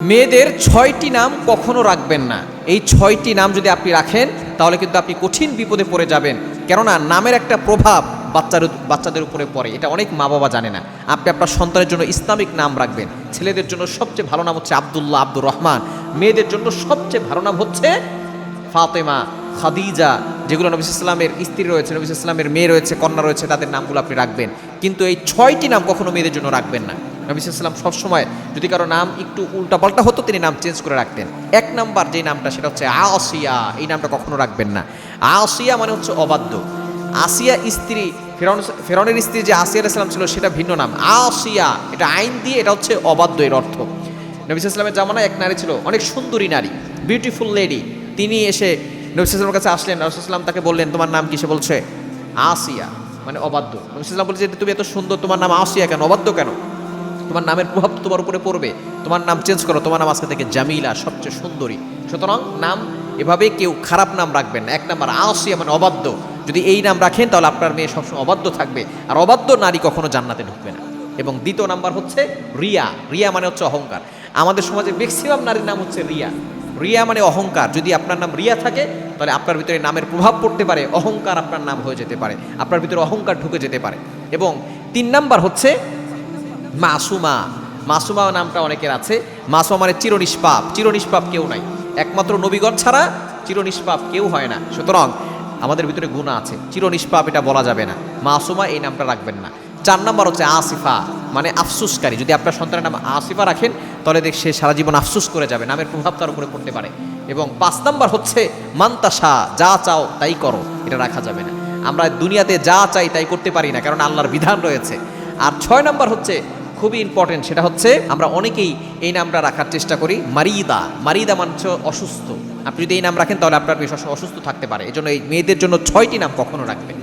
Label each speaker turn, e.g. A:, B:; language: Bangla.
A: মেয়েদের ৬টি নাম কখনো রাখবেন না। এই ৬টি নাম যদি আপনি রাখেন তাহলে কিন্তু আপনি কঠিন বিপদে পড়ে যাবেন। কেননা নামের একটা প্রভাব বাচ্চাদের উপরে পড়ে, এটা অনেক মা বাবা জানে না। আপনি আপনার সন্তানের জন্য ইসলামিক নাম রাখবেন। ছেলেদের জন্য সবচেয়ে ভালো নাম হচ্ছে আব্দুল্লাহ, আব্দুর রহমান। মেয়েদের জন্য সবচেয়ে ভালো নাম হচ্ছে ফাতেমা, খাদিজা, যেগুলো নবী সাল্লাল্লাহু আলাইহি ওয়াসাল্লামের স্ত্রী রয়েছে, নবী সাল্লাল্লাহু আলাইহি ওয়াসাল্লামের মেয়ে রয়েছে, কন্যা রয়েছে, তাদের নামগুলো আপনি রাখবেন। কিন্তু এই ৬টি নাম কখনো মেয়েদের জন্য রাখবেন না। নবী সাল্লাল্লাহু আলাইহি ওয়াসাল্লাম সবসময় যদি কারো নাম একটু উল্টাপাল্টা হতো তিনি নাম চেঞ্জ করে রাখতেন। এক নাম্বার যে নামটা সেটা হচ্ছে আসিয়া। এই নামটা কখনো রাখবেন না। আসিয়া মানে হচ্ছে অবাধ্য। আসিয়া স্ত্রী, ফেরাউনের স্ত্রী যে আসিয়া আলাইহিস সালাম ছিল সেটা ভিন্ন নাম। আসিয়া এটা আইন দিয়ে, এটা হচ্ছে অবাধ্য এর অর্থ। নবী সাল্লাল্লাহু আলাইহি ওয়াসাল্লামের জামানায় এক নারী ছিল, অনেক সুন্দরী নারী, বিউটিফুল লেডি। তিনি এসে নবী সাল্লাল্লাহু আলাইহি ওয়াসাল্লামের কাছে আসলেন। রাসূল সাল্লাল্লাহু আলাইহি ওয়াসাল্লাম তাকে বললেন, তোমার নাম কি? সে বলছে আসিয়া, মানে অবাধ্য। নবী সাল্লাল্লাহু আলাইহি ওয়াসাল্লাম বলছে, তুমি এত সুন্দর, তোমার নাম আসিয়া কেন, অবাধ্য কেন? তোমার নামের প্রভাব তো তোমার উপরে পড়বে, তোমার নাম চেঞ্জ করো, তোমার নাম আজকে থেকে জামিলা, সবচেয়ে সুন্দরী। সুতরাং নাম এভাবে কেউ খারাপ নাম রাখবেন না। এক নাম্বার আসিয়া মানে অবাধ্য। যদি এই নাম রাখেন তাহলে আপনার মেয়ে সবসময় অবাধ্য থাকবে, আর অবাধ্য নারী কখনো জান্নাতে ঢুকবে না। এবং দ্বিতীয় নাম্বার হচ্ছে রিয়া। রিয়া মানে হচ্ছে অহংকার। আমাদের সমাজে ম্যাক্সিমাম নারীর নাম হচ্ছে রিয়া। রিয়া মানে অহংকার। যদি আপনার নাম রিয়া থাকে তাহলে আপনার ভিতরে নামের প্রভাব পড়তে পারে, অহংকার আপনার নাম হয়ে যেতে পারে, আপনার ভিতরে অহংকার ঢুকে যেতে পারে। এবং ৩ নাম্বার হচ্ছে মাসুমা। মাসুমা নামটা অনেকের আছে। মাসুমা মানে চিরনিষ্পাপ। চিরনিষ্পাপ কেউ নাই, একমাত্র নবীগণ ছাড়া চিরনিষ্পাপ কেউ হয় না। সুতরাং আমাদের ভিতরে গুনাহ আছে, চিরনিষ্পাপ এটা বলা যাবে না। মাসুমা এই নামটা রাখবেন না। ৪ নাম্বার হচ্ছে আসিফা, মানে আফসুসকারী। যদি আপনার সন্তানের নাম আসিফা রাখেন তাহলে সে সারা জীবন আফসুস করে যাবে, নামের প্রভাব তার উপরে পড়তে পারে। এবং ৫ নাম্বার হচ্ছে মান্তাসা, যা চাও তাই করো, এটা রাখা যাবে না। আমরা দুনিয়াতে যা চাই তাই করতে পারি না, কারণ আল্লাহর বিধান রয়েছে। আর ৬ নাম্বার হচ্ছে খুবই ইম্পর্টেন্ট, সেটা হচ্ছে আমরা অনেকেই এই নামটা রাখার চেষ্টা করি মারিদা। মারিদা মানে অসুস্থ। আপনি যদি এই নাম রাখেন তাহলে আপনার বেশ অসুস্থ থাকতে পারে। এই জন্য এই মেয়েদের জন্য ৬টি নাম কখনো রাখবেন।